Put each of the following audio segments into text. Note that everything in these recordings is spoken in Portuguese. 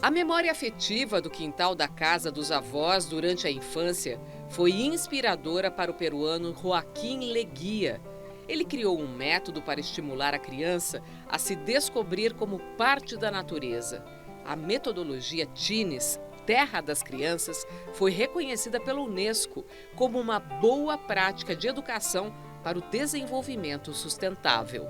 A memória afetiva do quintal da casa dos avós durante a infância foi inspiradora para o peruano Joaquim Leguía. Ele criou um método para estimular a criança a se descobrir como parte da natureza. A metodologia TINES, Terra das Crianças, foi reconhecida pela Unesco como uma boa prática de educação para o desenvolvimento sustentável.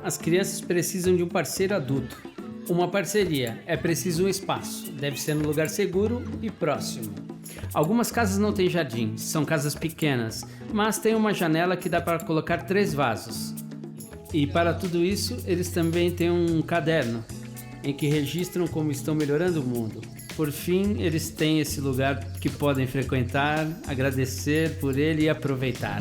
As crianças precisam de um parceiro adulto. Uma parceria, é preciso um espaço, deve ser num lugar seguro e próximo. Algumas casas não têm jardim, são casas pequenas, mas tem uma janela que dá para colocar 3 vasos. E para tudo isso, eles também têm um caderno, em que registram como estão melhorando o mundo. Por fim, eles têm esse lugar que podem frequentar, agradecer por ele e aproveitar.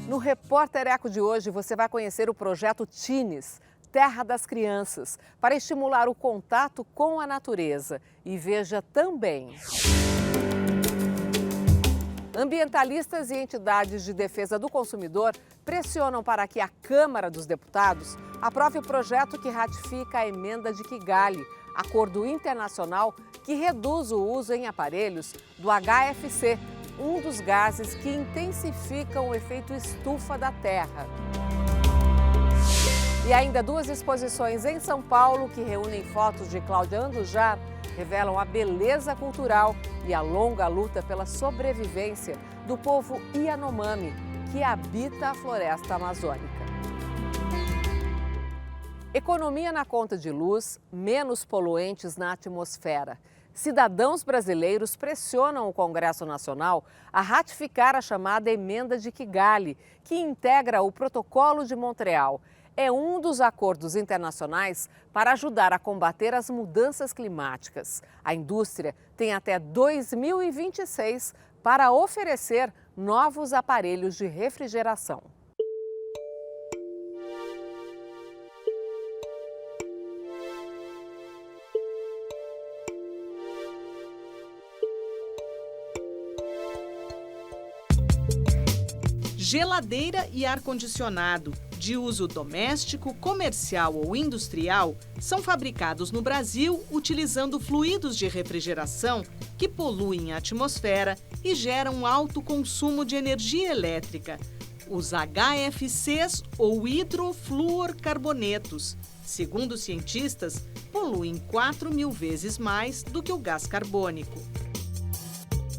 No Repórter Eco de hoje, você vai conhecer o projeto TINES, Terra das Crianças, para estimular o contato com a natureza. E veja também: ambientalistas e entidades de defesa do consumidor pressionam para que a Câmara dos Deputados aprove o projeto que ratifica a emenda de Kigali, acordo internacional que reduz o uso em aparelhos do HFC, um dos gases que intensificam o efeito estufa da Terra. E ainda 2 exposições em São Paulo que reúnem fotos de Cláudia Andujar revelam a beleza cultural e a longa luta pela sobrevivência do povo Yanomami, que habita a floresta amazônica. Economia na conta de luz, menos poluentes na atmosfera. Cidadãos brasileiros pressionam o Congresso Nacional a ratificar a chamada Emenda de Kigali, que integra o Protocolo de Montreal. É um dos acordos internacionais para ajudar a combater as mudanças climáticas. A indústria tem até 2026 para oferecer novos aparelhos de refrigeração. Geladeira e ar-condicionado, de uso doméstico, comercial ou industrial, são fabricados no Brasil utilizando fluidos de refrigeração que poluem a atmosfera e geram alto consumo de energia elétrica. Os HFCs ou hidrofluorcarbonetos, segundo cientistas, poluem 4.000 vezes mais do que o gás carbônico.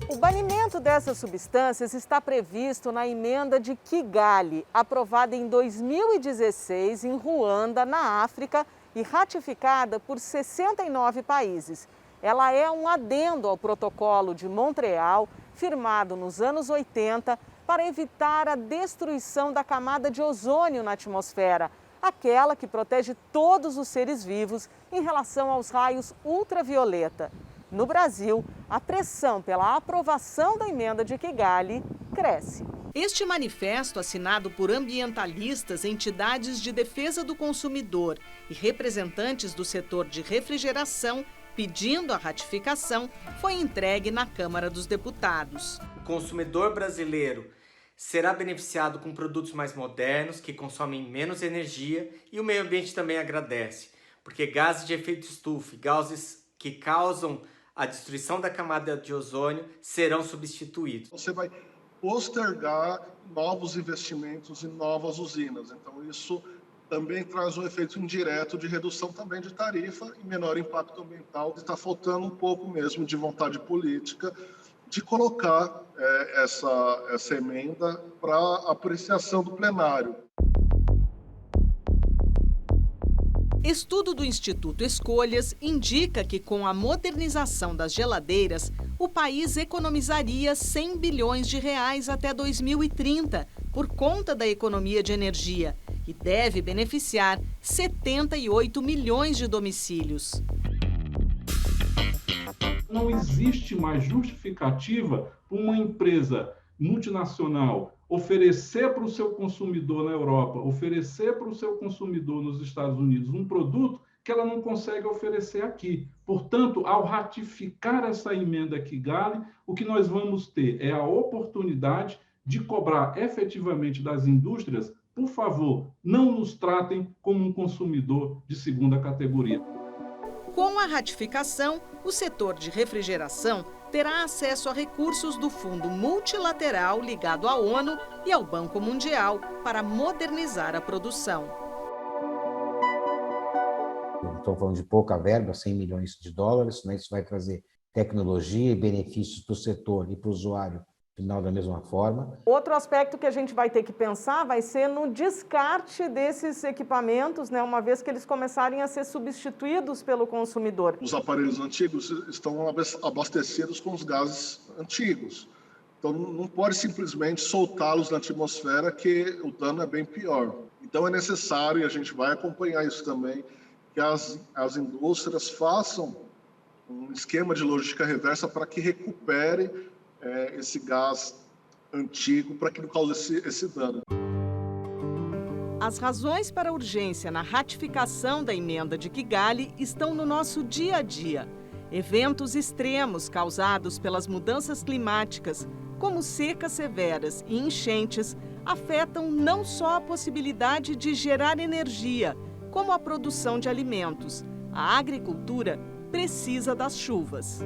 O banimento dessas substâncias está previsto na Emenda de Kigali, aprovada em 2016 em Ruanda, na África, e ratificada por 69 países. Ela é um adendo ao Protocolo de Montreal, firmado nos anos 80, para evitar a destruição da camada de ozônio na atmosfera, aquela que protege todos os seres vivos em relação aos raios ultravioleta. No Brasil, a pressão pela aprovação da Emenda de Kigali cresce. Este manifesto, assinado por ambientalistas, entidades de defesa do consumidor e representantes do setor de refrigeração, pedindo a ratificação, foi entregue na Câmara dos Deputados. O consumidor brasileiro será beneficiado com produtos mais modernos, que consomem menos energia, e o meio ambiente também agradece, porque gases de efeito estufa e gases que causam a destruição da camada de ozônio serão substituídos. Você vai postergar novos investimentos em novas usinas. Então, isso também traz um efeito indireto de redução também de tarifa e menor impacto ambiental. Está faltando um pouco mesmo de vontade política de colocar essa emenda para apreciação do plenário. Estudo do Instituto Escolhas indica que com a modernização das geladeiras, o país economizaria 100 bilhões de reais até 2030, por conta da economia de energia, e deve beneficiar 78 milhões de domicílios. Não existe mais justificativa para uma empresa multinacional oferecer para o seu consumidor na Europa, oferecer para o seu consumidor nos Estados Unidos um produto que ela não consegue oferecer aqui. Portanto, ao ratificar essa emenda Kigali, o que nós vamos ter é a oportunidade de cobrar efetivamente das indústrias: por favor, não nos tratem como um consumidor de segunda categoria. Com a ratificação, o setor de refrigeração terá acesso a recursos do Fundo Multilateral ligado à ONU e ao Banco Mundial para modernizar a produção. Estou falando de pouca verba, 100 milhões de dólares, né? Isso vai trazer tecnologia e benefícios para o setor e para o usuário final da mesma forma. Outro aspecto que a gente vai ter que pensar vai ser no descarte desses equipamentos, né, uma vez que eles começarem a ser substituídos pelo consumidor. Os aparelhos antigos estão abastecidos com os gases antigos. Então, não pode simplesmente soltá-los na atmosfera, que o dano é bem pior. Então, é necessário, e a gente vai acompanhar isso também, que as indústrias façam um esquema de logística reversa para que recupere esse gás antigo, para que não cause esse dano. As razões para a urgência na ratificação da emenda de Kigali estão no nosso dia a dia. Eventos extremos causados pelas mudanças climáticas, como secas severas e enchentes, afetam não só a possibilidade de gerar energia, como a produção de alimentos. A agricultura precisa das chuvas.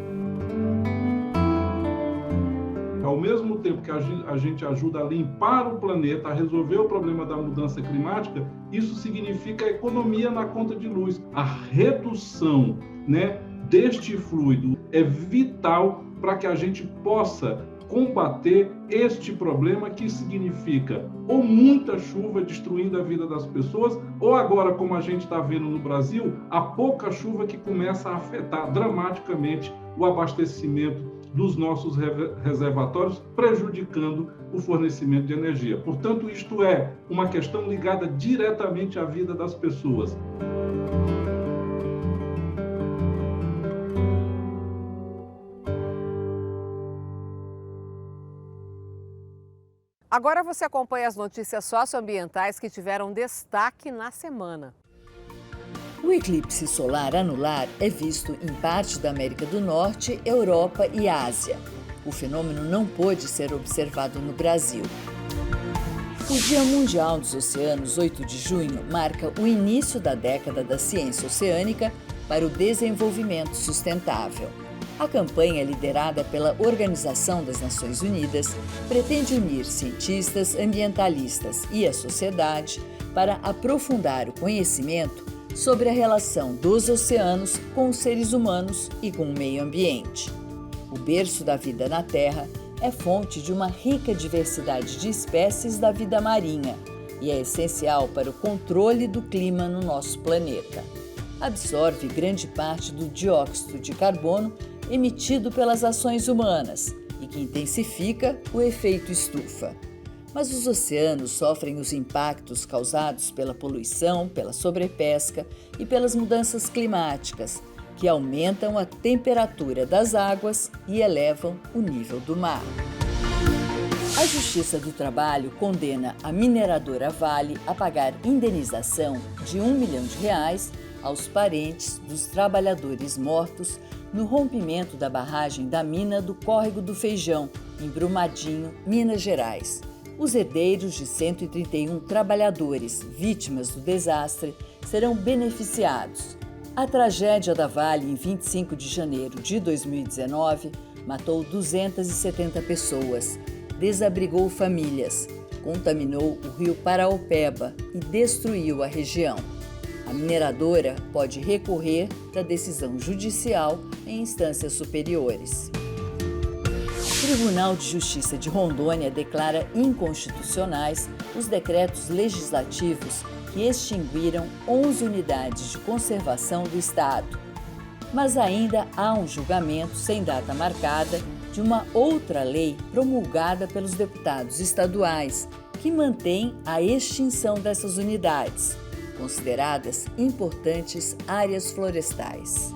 Ao mesmo tempo que a gente ajuda a limpar o planeta, a resolver o problema da mudança climática, isso significa economia na conta de luz. A redução, né, deste fluido é vital para que a gente possa combater este problema, que significa ou muita chuva destruindo a vida das pessoas, ou agora, como a gente está vendo no Brasil, a pouca chuva que começa a afetar dramaticamente o abastecimento dos nossos reservatórios, prejudicando o fornecimento de energia. Portanto, isto é uma questão ligada diretamente à vida das pessoas. Agora você acompanha as notícias socioambientais que tiveram destaque na semana. O eclipse solar anular é visto em parte da América do Norte, Europa e Ásia. O fenômeno não pôde ser observado no Brasil. O Dia Mundial dos Oceanos, 8 de junho, marca o início da década da ciência oceânica para o desenvolvimento sustentável. A campanha, liderada pela Organização das Nações Unidas, pretende unir cientistas, ambientalistas e a sociedade para aprofundar o conhecimento sobre a relação dos oceanos com os seres humanos e com o meio ambiente. O berço da vida na Terra é fonte de uma rica diversidade de espécies da vida marinha e é essencial para o controle do clima no nosso planeta. Absorve grande parte do dióxido de carbono emitido pelas ações humanas e que intensifica o efeito estufa. Mas os oceanos sofrem os impactos causados pela poluição, pela sobrepesca e pelas mudanças climáticas, que aumentam a temperatura das águas e elevam o nível do mar. A Justiça do Trabalho condena a mineradora Vale a pagar indenização de R$ 1 milhão aos parentes dos trabalhadores mortos no rompimento da barragem da mina do Córrego do Feijão, em Brumadinho, Minas Gerais. Os herdeiros de 131 trabalhadores vítimas do desastre serão beneficiados. A tragédia da Vale, em 25 de janeiro de 2019, matou 270 pessoas, desabrigou famílias, contaminou o rio Paraopeba e destruiu a região. A mineradora pode recorrer da decisão judicial em instâncias superiores. O Tribunal de Justiça de Rondônia declara inconstitucionais os decretos legislativos que extinguiram 11 unidades de conservação do Estado. Mas ainda há um julgamento sem data marcada de uma outra lei promulgada pelos deputados estaduais que mantém a extinção dessas unidades, consideradas importantes áreas florestais.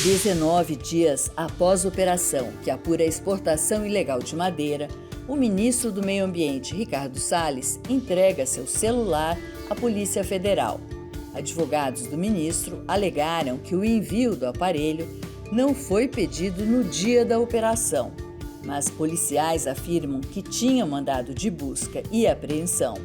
19 dias após a operação que apura a exportação ilegal de madeira, o ministro do Meio Ambiente, Ricardo Salles, entrega seu celular à Polícia Federal. Advogados do ministro alegaram que o envio do aparelho não foi pedido no dia da operação, mas policiais afirmam que tinham mandado de busca e apreensão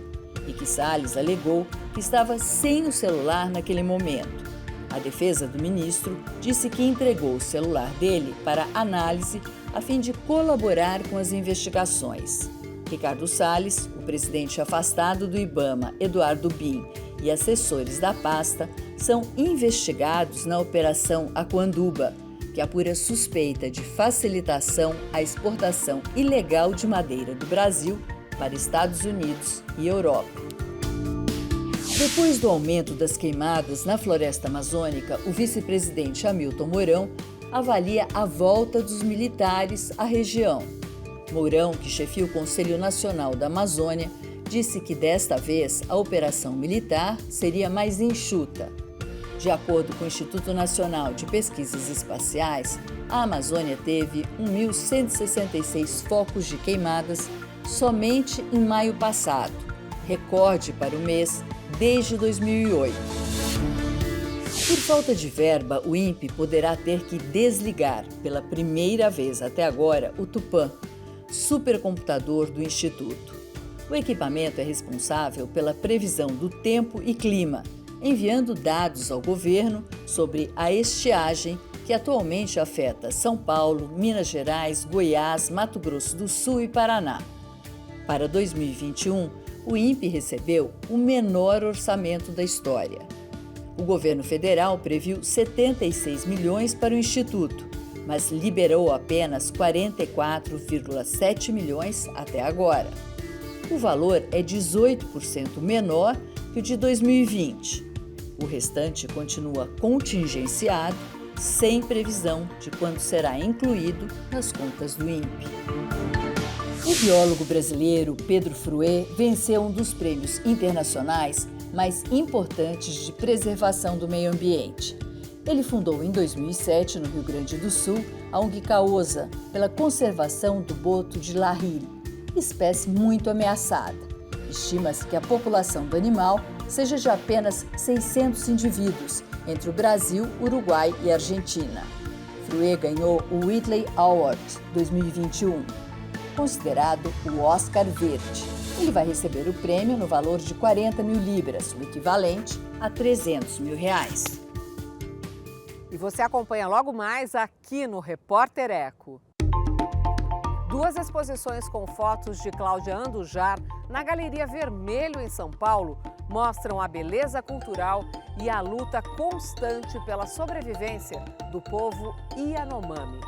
e que Salles alegou que estava sem o celular naquele momento. A defesa do ministro disse que entregou o celular dele para análise a fim de colaborar com as investigações. Ricardo Salles, o presidente afastado do IBAMA, Eduardo Bin, e assessores da pasta são investigados na Operação Aquanduba, que apura suspeita de facilitação à exportação ilegal de madeira do Brasil para Estados Unidos e Europa. Depois do aumento das queimadas na floresta amazônica, o vice-presidente Hamilton Mourão avalia a volta dos militares à região. Mourão, que chefia o Conselho Nacional da Amazônia, disse que desta vez a operação militar seria mais enxuta. De acordo com o Instituto Nacional de Pesquisas Espaciais, a Amazônia teve 1.166 focos de queimadas somente em maio passado, recorde para o mês desde 2008. Por falta de verba, o INPE poderá ter que desligar, pela primeira vez até agora, o Tupã, supercomputador do Instituto. O equipamento é responsável pela previsão do tempo e clima, enviando dados ao governo sobre a estiagem que atualmente afeta São Paulo, Minas Gerais, Goiás, Mato Grosso do Sul e Paraná. Para 2021, o INPE recebeu o menor orçamento da história. O governo federal previu 76 milhões para o Instituto, mas liberou apenas 44,7 milhões até agora. O valor é 18% menor que o de 2020. O restante continua contingenciado, sem previsão de quando será incluído nas contas do INPE. O biólogo brasileiro Pedro Fruet venceu um dos prêmios internacionais mais importantes de preservação do meio ambiente. Ele fundou em 2007, no Rio Grande do Sul, a ONG Causa pela conservação do boto de larrilho, espécie muito ameaçada. Estima-se que a população do animal seja de apenas 600 indivíduos, entre o Brasil, Uruguai e Argentina. Fruet ganhou o Whitley Award 2021, considerado o Oscar Verde. Ele vai receber o prêmio no valor de 40 mil libras, o equivalente a 300 mil reais. E você acompanha logo mais aqui no Repórter Eco. 2 exposições com fotos de Cláudia Andujar na Galeria Vermelho, em São Paulo, mostram a beleza cultural e a luta constante pela sobrevivência do povo Yanomami.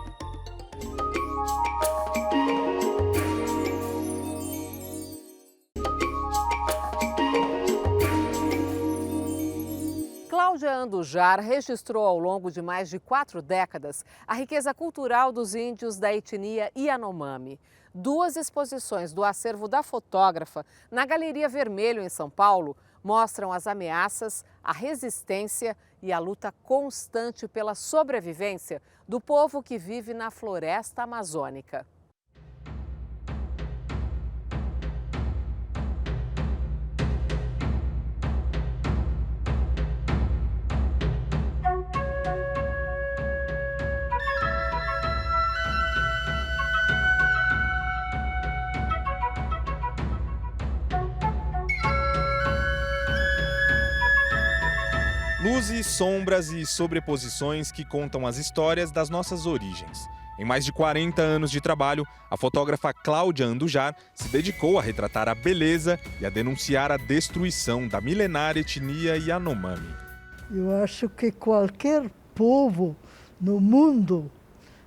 Cláudia Andujar registrou ao longo de mais de 4 décadas a riqueza cultural dos índios da etnia Yanomami. 2 exposições do acervo da fotógrafa na Galeria Vermelho, em São Paulo, mostram as ameaças, a resistência e a luta constante pela sobrevivência do povo que vive na floresta amazônica. Luzes, sombras e sobreposições que contam as histórias das nossas origens. Em mais de 40 anos de trabalho, a fotógrafa Cláudia Andujar se dedicou a retratar a beleza e a denunciar a destruição da milenária etnia Yanomami. Eu acho que qualquer povo no mundo,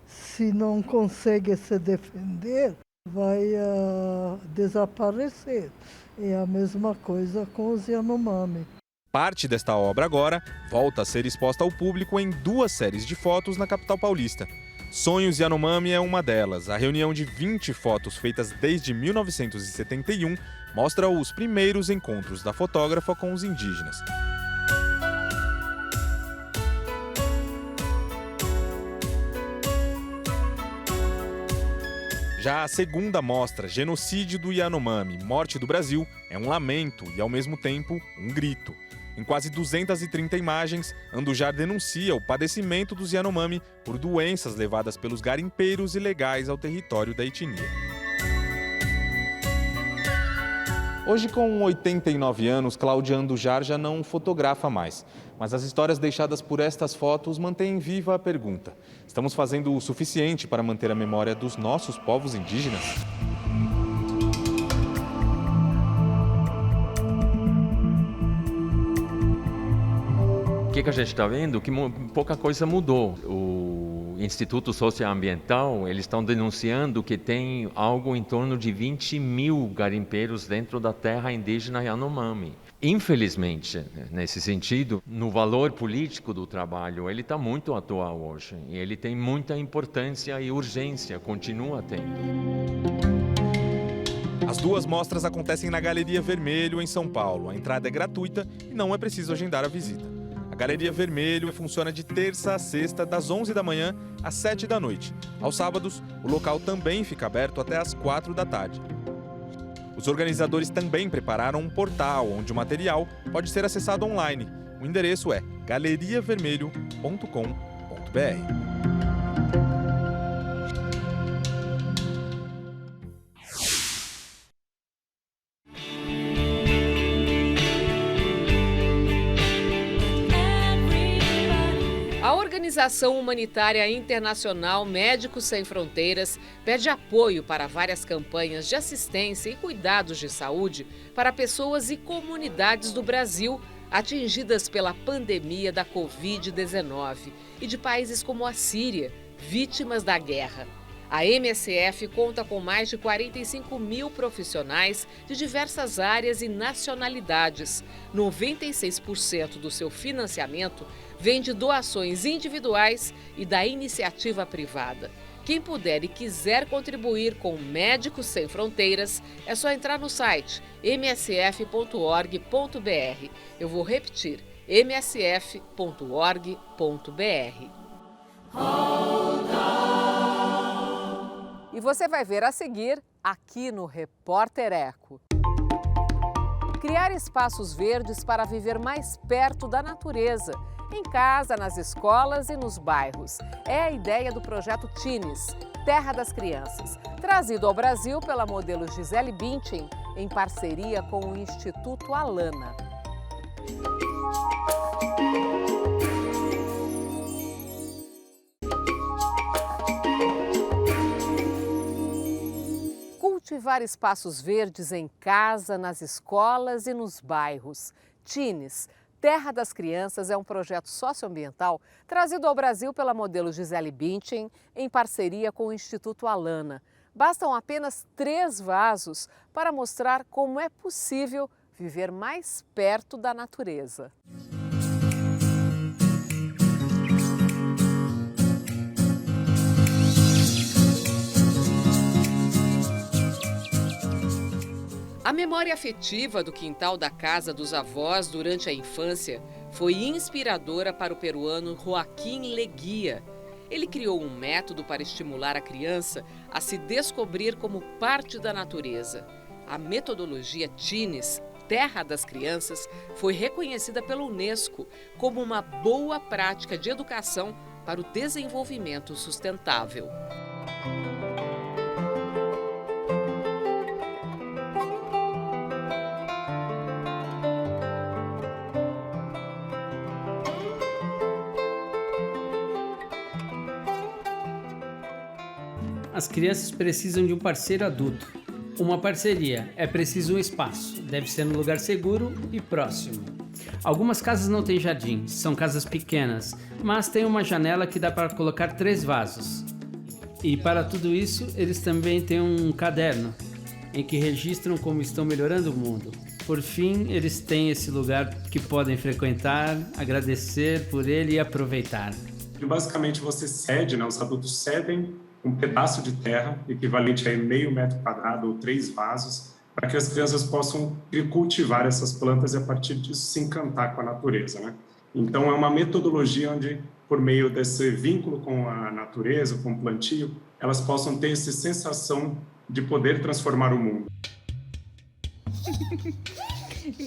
se não consegue se defender, vai desaparecer. É a mesma coisa com os Yanomami. Parte desta obra agora volta a ser exposta ao público em 2 séries de fotos na capital paulista. Sonhos Yanomami é uma delas. A reunião de 20 fotos feitas desde 1971 mostra os primeiros encontros da fotógrafa com os indígenas. Já a segunda mostra, Genocídio do Yanomami, Morte do Brasil, é um lamento e, ao mesmo tempo, um grito. Em quase 230 imagens, Andujar denuncia o padecimento dos Yanomami por doenças levadas pelos garimpeiros ilegais ao território da etnia. Hoje, com 89 anos, Cláudia Andujar já não fotografa mais. Mas as histórias deixadas por estas fotos mantêm viva a pergunta: estamos fazendo o suficiente para manter a memória dos nossos povos indígenas? O que a gente está vendo? Que pouca coisa mudou. O Instituto Socioambiental, eles estão denunciando que tem algo em torno de 20 mil garimpeiros dentro da terra indígena Yanomami. Infelizmente, nesse sentido, no valor político do trabalho, ele está muito atual hoje. E ele tem muita importância e urgência, continua tendo. As duas mostras acontecem na Galeria Vermelho, em São Paulo. A entrada é gratuita e não é preciso agendar a visita. A Galeria Vermelho funciona de terça a sexta, das 11 da manhã às 7 da noite. Aos sábados, o local também fica aberto até às 4 da tarde. Os organizadores também prepararam um portal onde o material pode ser acessado online. O endereço é galeriavermelho.com.br. A Organização Humanitária Internacional Médicos Sem Fronteiras pede apoio para várias campanhas de assistência e cuidados de saúde para pessoas e comunidades do Brasil atingidas pela pandemia da Covid-19 e de países como a Síria, vítimas da guerra. A MSF conta com mais de 45 mil profissionais de diversas áreas e nacionalidades. 96% do seu financiamento vem de doações individuais e da iniciativa privada. Quem puder e quiser contribuir com Médicos Sem Fronteiras, é só entrar no site msf.org.br. Eu vou repetir, msf.org.br. E você vai ver a seguir aqui no Repórter Eco. Criar espaços verdes para viver mais perto da natureza, em casa, nas escolas e nos bairros. É a ideia do projeto Teens, Terra das Crianças, trazido ao Brasil pela modelo Gisele Bündchen, em parceria com o Instituto Alana. Cultivar espaços verdes em casa, nas escolas e nos bairros. Teens, Terra das Crianças é um projeto socioambiental trazido ao Brasil pela modelo Gisele Bündchen em parceria com o Instituto Alana. Bastam apenas 3 vasos para mostrar como é possível viver mais perto da natureza. A memória afetiva do quintal da casa dos avós durante a infância foi inspiradora para o peruano Joaquim Leguia. Ele criou um método para estimular a criança a se descobrir como parte da natureza. A metodologia Teens, Terra das Crianças, foi reconhecida pela Unesco como uma boa prática de educação para o desenvolvimento sustentável. As crianças precisam de um parceiro adulto. Uma parceria, é preciso um espaço, deve ser num lugar seguro e próximo. Algumas casas não têm jardim, são casas pequenas, mas tem uma janela que dá para colocar 3 vasos. E para tudo isso, eles também têm um caderno, em que registram como estão melhorando o mundo. Por fim, eles têm esse lugar que podem frequentar, agradecer por ele e aproveitar. E basicamente você cede, os adultos cedem um pedaço de terra, equivalente a meio metro quadrado ou 3 vasos, para que as crianças possam cultivar essas plantas e, a partir disso, se encantar com a natureza, Então, é uma metodologia onde, por meio desse vínculo com a natureza, com o plantio, elas possam ter essa sensação de poder transformar o mundo.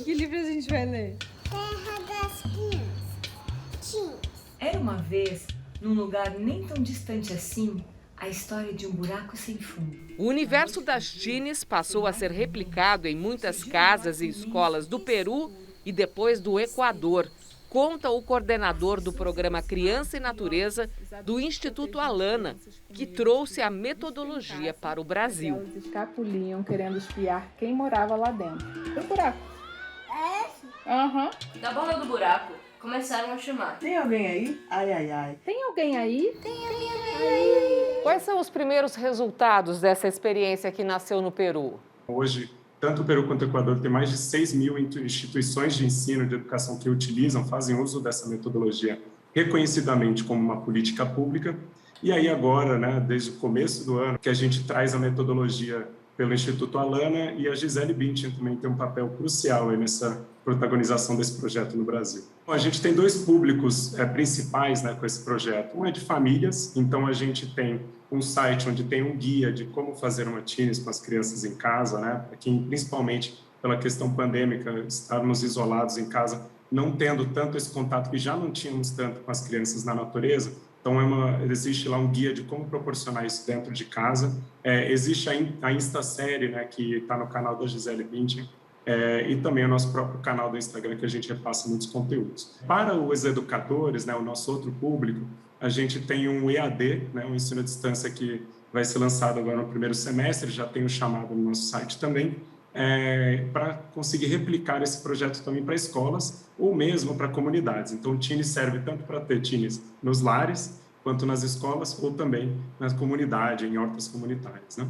Que livro a gente vai ler? Terra das Crianças. Era uma vez, num lugar nem tão distante assim, a história de um buraco sem fundo. O universo das teens passou a ser replicado em muitas casas e escolas do Peru e depois do Equador, conta o coordenador do programa Criança e Natureza do Instituto Alana, que trouxe a metodologia para o Brasil. Elas escapuliam querendo espiar quem morava lá dentro. O buraco. Aham. Da borda do buraco, começaram a chamar. Tem alguém aí? Ai, ai, ai. Tem alguém aí? Tem alguém aí? Quais são os primeiros resultados dessa experiência que nasceu no Peru? Hoje, tanto o Peru quanto o Equador tem mais de 6 mil instituições de ensino, de educação que utilizam, fazem uso dessa metodologia reconhecidamente como uma política pública. E aí agora, né, desde o começo do ano, que a gente traz a metodologia pelo Instituto Alana, e a Gisele Bündchen também tem um papel crucial aí nessa protagonização desse projeto no Brasil. A gente tem dois públicos principais, né, com esse projeto. Um é de famílias, então a gente tem um site onde tem um guia de como fazer uma teens com as crianças em casa, né, para quem, principalmente pela questão pandêmica, estarmos isolados em casa, não tendo tanto esse contato que já não tínhamos tanto com as crianças na natureza. Então, existe lá um guia de como proporcionar isso dentro de casa. Existe a Instasérie, né, que está no canal da Gisele Bündchen, e também o nosso próprio canal do Instagram, que a gente repassa muitos conteúdos. Para os educadores, né, o nosso outro público, a gente tem um EAD, né, um ensino à distância que vai ser lançado agora no primeiro semestre, já tem o chamado no nosso site também, para conseguir replicar esse projeto também para escolas ou mesmo para comunidades. Então, o Teens serve tanto para ter teens nos lares, quanto nas escolas, ou também na comunidade, em hortas comunitárias, né?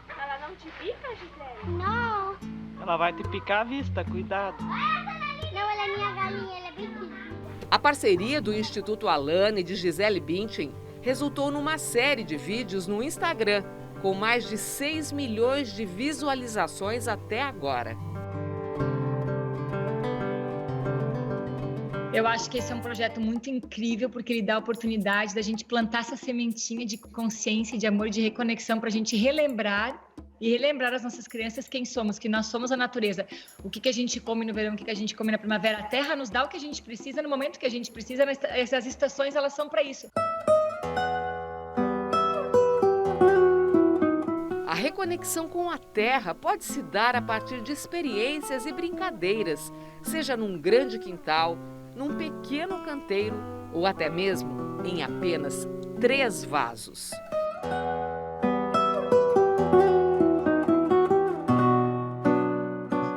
Ela não te pica, Gisele? Não. Ela vai te picar a vista, cuidado. Não, ela é minha galinha, ela é pequena. A parceria do Instituto Alana e de Gisele Bündchen resultou numa série de vídeos no Instagram, com mais de 6 milhões de visualizações até agora. Eu acho que esse é um projeto muito incrível, porque ele dá a oportunidade da gente plantar essa sementinha de consciência, de amor, de reconexão, para a gente relembrar as nossas crianças quem somos, que nós somos a natureza. O que a gente come no verão, o que a gente come na primavera. A terra nos dá o que a gente precisa no momento que a gente precisa. Essas estações, elas são para isso. A reconexão com a terra pode se dar a partir de experiências e brincadeiras, seja num grande quintal, num pequeno canteiro ou até mesmo em apenas 3 vasos.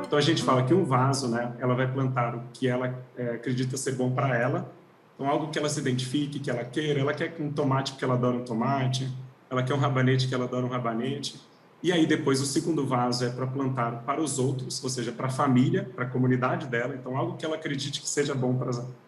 Então a gente fala que um vaso, né, ela vai plantar o que ela acredita ser bom para ela, então algo que ela se identifique, que ela queira. Ela quer um tomate porque ela adora um tomate, ela quer um rabanete que ela adora um rabanete. E aí depois o segundo vaso é para plantar para os outros, ou seja, para a família, para a comunidade dela, então algo que ela acredite que seja bom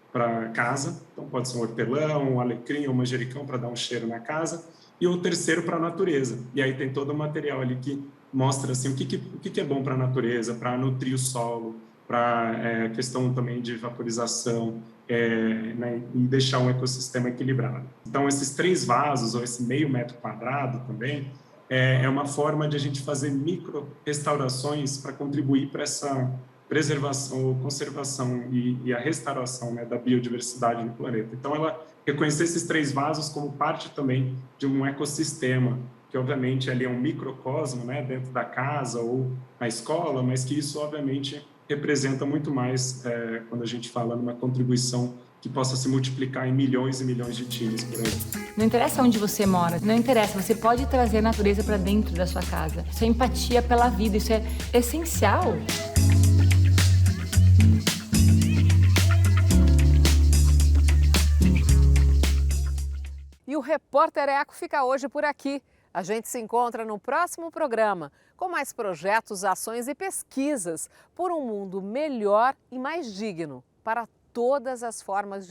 para casa, então pode ser um hortelão, um alecrim ou um manjericão para dar um cheiro na casa, e o terceiro para a natureza. E aí tem todo o material ali que mostra assim, o que é bom para a natureza, para nutrir o solo, para questão também de vaporização, né, e deixar um ecossistema equilibrado. Então esses 3 vasos, ou esse meio metro quadrado também, é uma forma de a gente fazer micro-restaurações para contribuir para essa preservação ou conservação e a restauração, né, da biodiversidade no planeta. Então, ela reconhecer esses 3 vasos como parte também de um ecossistema, que obviamente ali é um microcosmo, né, dentro da casa ou na escola, mas que isso obviamente representa muito mais quando a gente fala numa contribuição que possa se multiplicar em milhões e milhões de teens por aí. Não interessa onde você mora, não interessa, você pode trazer a natureza para dentro da sua casa. Isso é empatia pela vida, isso é essencial. E o Repórter Eco fica hoje por aqui. A gente se encontra no próximo programa, com mais projetos, ações e pesquisas por um mundo melhor e mais digno para todas as formas de